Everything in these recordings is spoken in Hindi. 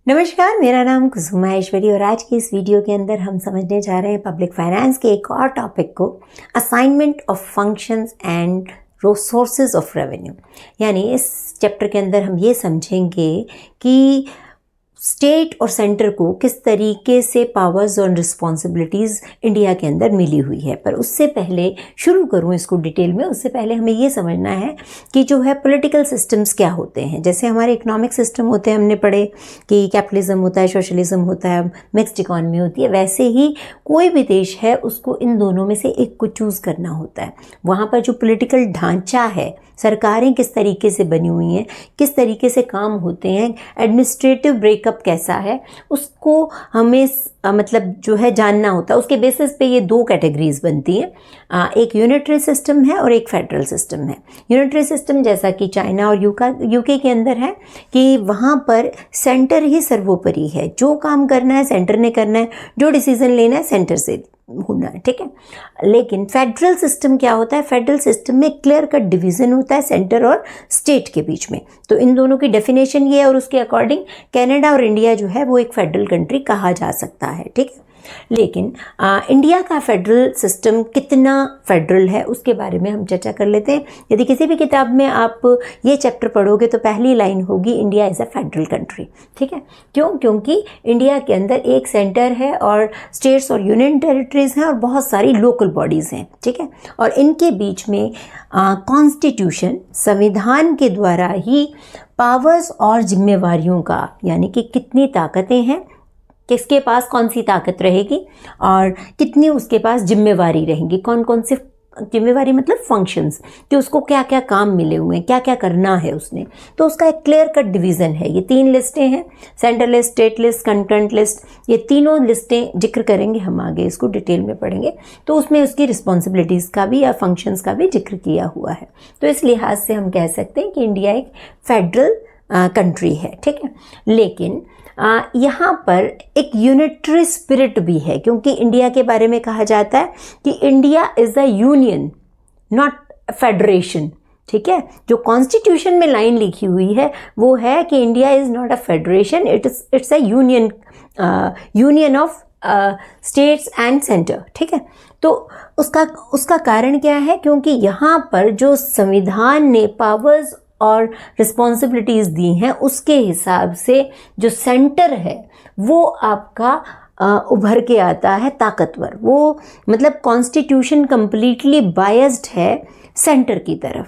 नमस्कार, मेरा नाम कुसुम माहेश्वरी और आज की इस वीडियो के अंदर हम समझने जा रहे हैं पब्लिक फाइनेंस के एक और टॉपिक को, assignment of functions and sources of revenue. यानी इस चैप्टर के अंदर हम ये समझेंगे कि स्टेट और सेंटर को किस तरीके से पावर्स और रिस्पॉन्सिबिलिटीज़ इंडिया के अंदर मिली हुई है। पर उससे पहले शुरू करूं इसको डिटेल में, उससे पहले हमें ये समझना है कि जो है पॉलिटिकल सिस्टम्स क्या होते हैं। जैसे हमारे इकोनॉमिक सिस्टम होते हैं, हमने पढ़े कि कैपिटलिज्म होता है, सोशलिज्म होता है, मिक्स्ड इकॉनमी होती है। वैसे ही कोई भी देश है उसको इन दोनों में से एक को चूज़ करना होता है। वहाँ पर जो पॉलिटिकल ढांचा है, सरकारें किस तरीके से बनी हुई हैं, किस तरीके से काम होते हैं, एडमिनिस्ट्रेटिव ब्रेकअप कैसा है, उसको हमें मतलब जो है जानना होता है। उसके बेसिस पे ये दो कैटेगरीज बनती हैं, एक यूनिटरी सिस्टम है और एक फेडरल सिस्टम है। यूनिटरी सिस्टम जैसा कि चाइना और यूके के अंदर है कि वहाँ पर सेंटर ही सर्वोपरि है, जो काम करना है सेंटर ने करना है, जो डिसीजन लेना है सेंटर से होना है, ठीक है। लेकिन फेडरल सिस्टम क्या होता है? फेडरल सिस्टम में क्लियर कट डिवीज़न होता है सेंटर और स्टेट के बीच में। तो इन दोनों की डेफिनेशन ये है और उसके अकॉर्डिंग कनाडा और इंडिया जो है वो एक फेडरल कंट्री कहा जा सकता है, ठीक है। लेकिन इंडिया का फेडरल सिस्टम कितना फेडरल है उसके बारे में हम चर्चा कर लेते हैं। यदि किसी भी किताब में आप ये चैप्टर पढ़ोगे तो पहली लाइन होगी India is a federal country, ठीक है। क्यों? क्योंकि इंडिया के अंदर एक सेंटर है और स्टेट्स और यूनियन टेरिटरीज हैं और बहुत सारी लोकल बॉडीज़ हैं, ठीक है। और इनके बीच में कॉन्स्टिट्यूशन, संविधान के द्वारा ही पावर्स और जिम्मेवारियों का, यानी कि कितनी ताकतें हैं, किसके पास कौन सी ताकत रहेगी और कितनी उसके पास जिम्मेवारी रहेंगी, कौन कौन सी जिम्मेवारी मतलब फंक्शंस, कि उसको क्या क्या काम मिले हुए हैं, क्या क्या करना है उसने। तो उसका एक क्लियर कट डिवीज़न है। ये तीन लिस्टें हैं, central list, state list, concurrent list. ये तीनों लिस्टें जिक्र करेंगे हम आगे, इसको डिटेल में पढ़ेंगे। तो उसमें उसकी रिस्पॉन्सिबिलिटीज़ का भी या फंक्शंस का भी जिक्र किया हुआ है। तो इस लिहाज से हम कह सकते हैं कि इंडिया एक फेडरल कंट्री है, ठीक है। लेकिन यहाँ पर एक यूनिटरी स्पिरिट भी है, क्योंकि इंडिया के बारे में कहा जाता है कि India is a union not federation, ठीक है। जो कॉन्स्टिट्यूशन में लाइन लिखी हुई है वो है कि India is not a federation, it's a union, union of states and centre, ठीक है। तो उसका कारण क्या है? क्योंकि यहाँ पर जो संविधान ने पावर्स और रिस्पॉन्सिबिलिटीज़ दी हैं उसके हिसाब से जो सेंटर है वो आपका उभर के आता है ताकतवर। वो मतलब कॉन्स्टिट्यूशन कंप्लीटली बायस्ड है सेंटर की तरफ,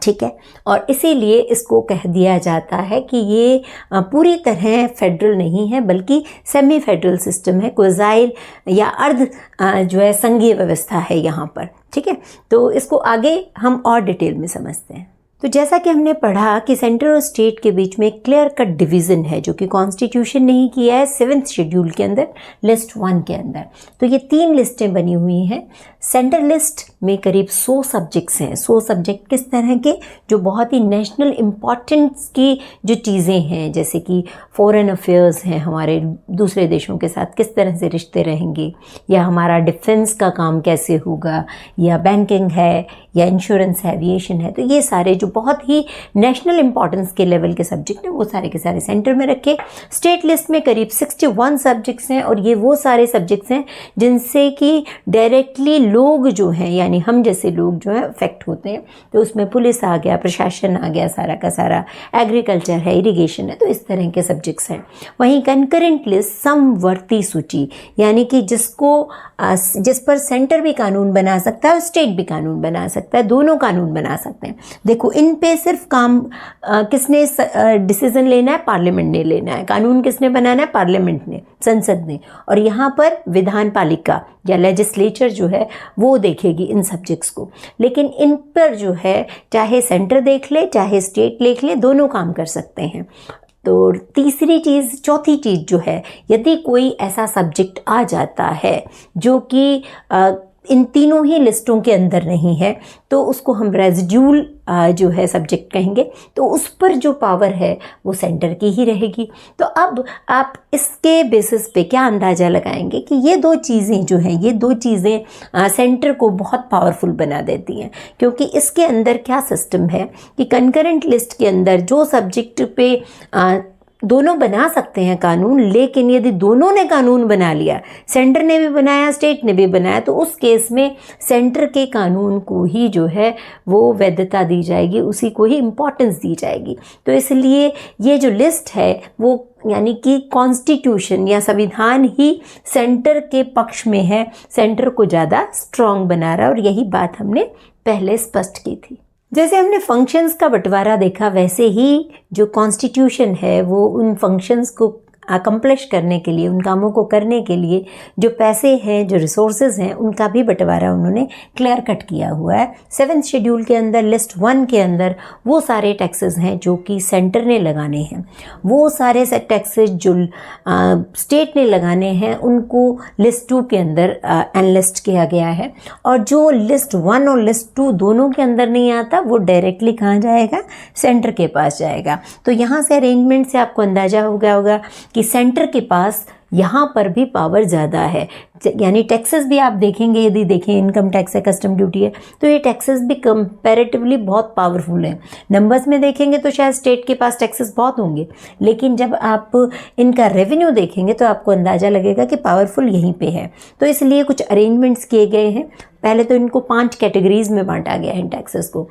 ठीक है। और इसीलिए इसको कह दिया जाता है कि ये पूरी तरह फेडरल नहीं है बल्कि सेमी फेडरल सिस्टम है, क्वाज़ाइल या अर्ध जो है संघीय व्यवस्था है यहाँ पर, ठीक है। तो इसको आगे हम और डिटेल में समझते हैं। तो जैसा कि हमने पढ़ा कि सेंटर और स्टेट के बीच में क्लियर कट डिवीज़न है जो कि कॉन्स्टिट्यूशन ने ही किया है 7th शेड्यूल के अंदर, लिस्ट 1 के अंदर। तो ये 3 लिस्टें बनी हुई हैं। सेंटर लिस्ट में करीब 100 सब्जेक्ट्स हैं। 100 सब्जेक्ट किस तरह के? जो बहुत ही नेशनल इम्पॉर्टेंस की जो चीज़ें हैं, जैसे कि फॉरेन अफेयर्स हैं, हमारे दूसरे देशों के साथ किस तरह से रिश्ते रहेंगे, या हमारा डिफेंस का काम कैसे होगा, या बैंकिंग है, या इंश्योरेंस है, एविएशन है। तो ये सारे जो बहुत ही नेशनल इंपॉर्टेंस के लेवल के सब्जेक्ट हैं वो सारे के सारे सेंटर में रखे। स्टेट लिस्ट में करीब 61 सब्जेक्ट्स हैं और ये वो सारे सब्जेक्ट्स हैं जिनसे कि डायरेक्टली लोग जो हैं, यानी हम जैसे लोग जो हैं अफेक्ट होते हैं। तो उसमें पुलिस आ गया, प्रशासन आ गया, सारा का सारा, एग्रीकल्चर है, इरिगेशन है, तो इस तरह के सब्जेक्ट्स हैं। वहीं कंकरेंट लिस्ट समवर्ती सूची, यानी कि जिस पर सेंटर भी कानून बना सकता है और स्टेट भी कानून बना सकता है, दोनों कानून बना सकते हैं। देखो, इन पे सिर्फ काम किसने डिसीजन लेना है? पार्लियामेंट ने लेना है। कानून किसने बनाना है? पार्लियामेंट ने, संसद ने। और यहाँ पर विधान पालिका या लेजिस्लेचर जो है वो देखेगी इन सब्जेक्ट्स को। लेकिन इन पर जो है चाहे सेंटर देख ले चाहे स्टेट देख ले, दोनों काम कर सकते हैं। तो चौथी चीज़ जो है, यदि कोई ऐसा सब्जेक्ट आ जाता है जो कि इन तीनों ही लिस्टों के अंदर नहीं है, तो उसको हम रेजिड्यूल जो है सब्जेक्ट कहेंगे। तो उस पर जो पावर है वो सेंटर की ही रहेगी। तो अब आप इसके बेसिस पे क्या अंदाज़ा लगाएंगे कि ये दो चीज़ें जो हैं, ये दो चीज़ें सेंटर को बहुत पावरफुल बना देती हैं। क्योंकि इसके अंदर क्या सिस्टम है कि कंकरेंट लिस्ट के अंदर जो सब्जेक्ट पे दोनों बना सकते हैं कानून, लेकिन यदि दोनों ने कानून बना लिया, सेंटर ने भी बनाया स्टेट ने भी बनाया, तो उस केस में सेंटर के कानून को ही जो है वो वैधता दी जाएगी, उसी को ही इम्पोर्टेंस दी जाएगी। तो इसलिए ये जो लिस्ट है वो यानी कि कॉन्स्टिट्यूशन या संविधान ही सेंटर के पक्ष में है, सेंटर को ज़्यादा स्ट्रॉन्ग बना रहा है, और यही बात हमने पहले स्पष्ट की थी। जैसे हमने फंक्शंस का बंटवारा देखा, वैसे ही जो कॉन्स्टिट्यूशन है वो उन फंक्शंस को अकम्प्लिश करने के लिए, उन कामों को करने के लिए जो पैसे हैं, जो रिसोर्सेज हैं, उनका भी बंटवारा उन्होंने क्लियर कट किया हुआ है। 7th शेड्यूल के अंदर लिस्ट 1 के अंदर वो सारे टैक्सेस हैं जो कि सेंटर ने लगाने हैं, वो सारे टैक्सेस जो स्टेट ने लगाने हैं उनको लिस्ट 2 के अंदर एनलिस्ट किया गया है, और जो लिस्ट 1 और लिस्ट 2 दोनों के अंदर नहीं आता वो डायरेक्टली कहाँ जाएगा, सेंटर के पास जाएगा। तो यहाँ से अरेंजमेंट से आपको अंदाज़ा हो गया होगा कि सेंटर के पास यहाँ पर भी पावर ज़्यादा है। यानी टैक्सेस भी आप देखेंगे, यदि देखें इनकम टैक्स है, कस्टम ड्यूटी है, तो ये टैक्सेस भी कंपैरेटिवली बहुत पावरफुल हैं। नंबर्स में देखेंगे तो शायद स्टेट के पास टैक्सेस बहुत होंगे, लेकिन जब आप इनका रेवेन्यू देखेंगे तो आपको अंदाज़ा लगेगा कि पावरफुल यहीं पे है। तो इसलिए कुछ अरेंजमेंट्स किए गए हैं। पहले तो इनको 5 कैटेगरीज़ में बांटा गया है इन टैक्सेस को।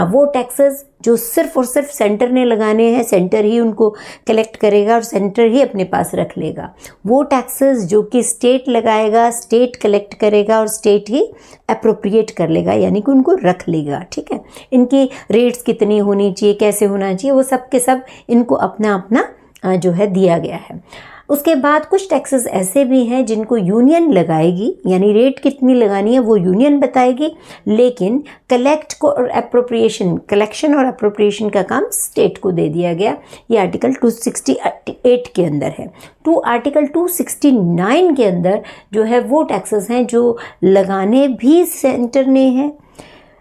वो टैक्सेस जो सिर्फ और सिर्फ सेंटर ने लगाने हैं, सेंटर ही उनको कलेक्ट करेगा और सेंटर ही अपने पास रख लेगा। वो टैक्सेस जो कि स्टेट लगाएगा, स्टेट कलेक्ट करेगा और स्टेट ही अप्रोप्रिएट कर लेगा, यानी कि उनको रख लेगा। ठीक है, इनकी रेट्स कितनी होनी चाहिए, कैसे होना चाहिए, वो सब के सब इनको अपना अपना जो है दिया गया है। उसके बाद कुछ टैक्सेस ऐसे भी हैं जिनको यूनियन लगाएगी, यानी रेट कितनी लगानी है वो यूनियन बताएगी, लेकिन कलेक्शन और अप्रोप्रिएशन का काम स्टेट को दे दिया गया। ये आर्टिकल 268 के अंदर है। आर्टिकल 269 के अंदर जो है वो टैक्सेस हैं जो लगाने भी सेंटर ने हैं,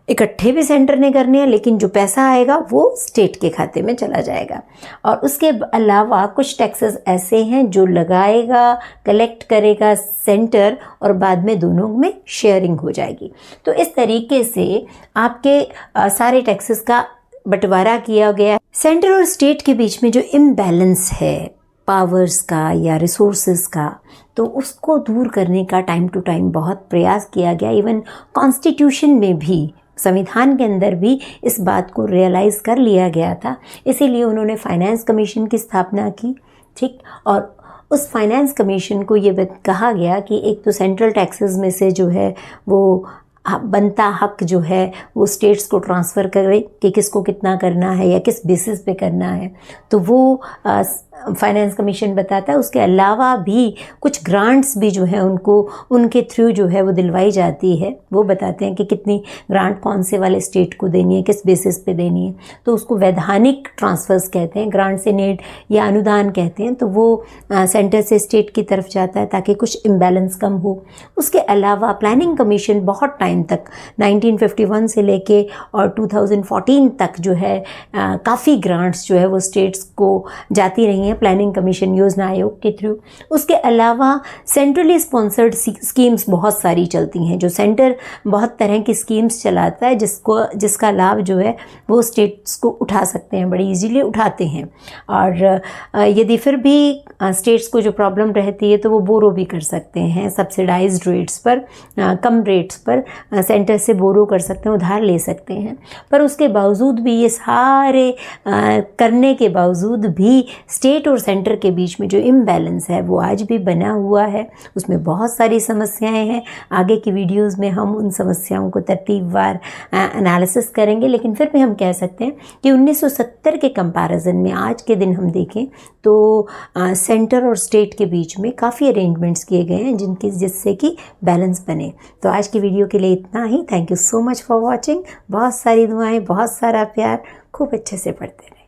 इकट्ठे भी सेंटर ने करने हैं, लेकिन जो पैसा आएगा वो स्टेट के खाते में चला जाएगा। और उसके अलावा कुछ टैक्सेस ऐसे हैं जो लगाएगा, कलेक्ट करेगा सेंटर, और बाद में दोनों में शेयरिंग हो जाएगी। तो इस तरीके से आपके सारे टैक्सेस का बंटवारा किया गया है। सेंटर और स्टेट के बीच में जो इम्बैलेंस है पावर्स का या रिसोर्सेज का, तो उसको दूर करने का टाइम टू टाइम बहुत प्रयास किया गया। इवन कॉन्स्टिट्यूशन में भी, संविधान के अंदर भी इस बात को रियलाइज़ कर लिया गया था। इसीलिए उन्होंने फाइनेंस कमीशन की स्थापना की। ठीक, और उस फाइनेंस कमीशन को ये कहा गया कि एक तो सेंट्रल टैक्सेस में से जो है वो बनता हक जो है वो स्टेट्स को ट्रांसफ़र करे कि किसको कितना करना है या किस बेसिस पे करना है, तो वो फाइनेंस कमीशन बताता है। उसके अलावा भी कुछ ग्रांट्स भी जो है उनको उनके थ्रू जो है वो दिलवाई जाती है। वो बताते हैं कि कितनी ग्रांट कौन से वाले स्टेट को देनी है, किस बेसिस पे देनी है, तो उसको वैधानिक ट्रांसफ़र्स कहते हैं, ग्रांट से नीड या अनुदान कहते हैं। तो वो सेंटर से स्टेट की तरफ जाता है ताकि कुछ इम्बैलेंस कम हो। उसके अलावा प्लानिंग कमीशन बहुत टाइम तक 1951 से लेके और 2014 तक जो है काफ़ी ग्रांट्स जो है वो स्टेट्स को जाती रही हैं प्लानिंग कमीशन योजना आयोग के थ्रू। उसके अलावा सेंट्रली स्पॉन्सर्ड स्कीम्स बहुत सारी चलती हैं, जो सेंटर बहुत तरह की स्कीम्स चलाता है जिसका लाभ जो है वो स्टेट्स को उठा सकते हैं, बड़ी इजीली उठाते हैं। और यदि फिर भी स्टेट्स को जो प्रॉब्लम रहती है तो वो बोरो भी कर सकते हैं, सब्सिडाइज्ड रेट्स पर, कम रेट्स पर सेंटर से बोरो कर सकते हैं, उधार ले सकते हैं। पर उसके बावजूद भी, ये सारे करने के बावजूद भी स्टेट और सेंटर के बीच में जो इम्बैलेंस है वो आज भी बना हुआ है। उसमें बहुत सारी समस्याएं हैं। आगे की वीडियोस में हम उन समस्याओं को तरतीबवार एनालिसिस करेंगे, लेकिन फिर भी हम कह सकते हैं कि 1970 के कंपैरिजन में आज के दिन हम देखें तो सेंटर और स्टेट के बीच में काफ़ी अरेंजमेंट्स किए गए हैं जिससे कि बैलेंस बने। तो आज की वीडियो के लिए इतना ही। Thank you so much for watching. बहुत सारी दुआएं, बहुत सारा प्यार, खूब अच्छे से पढ़ते रहें।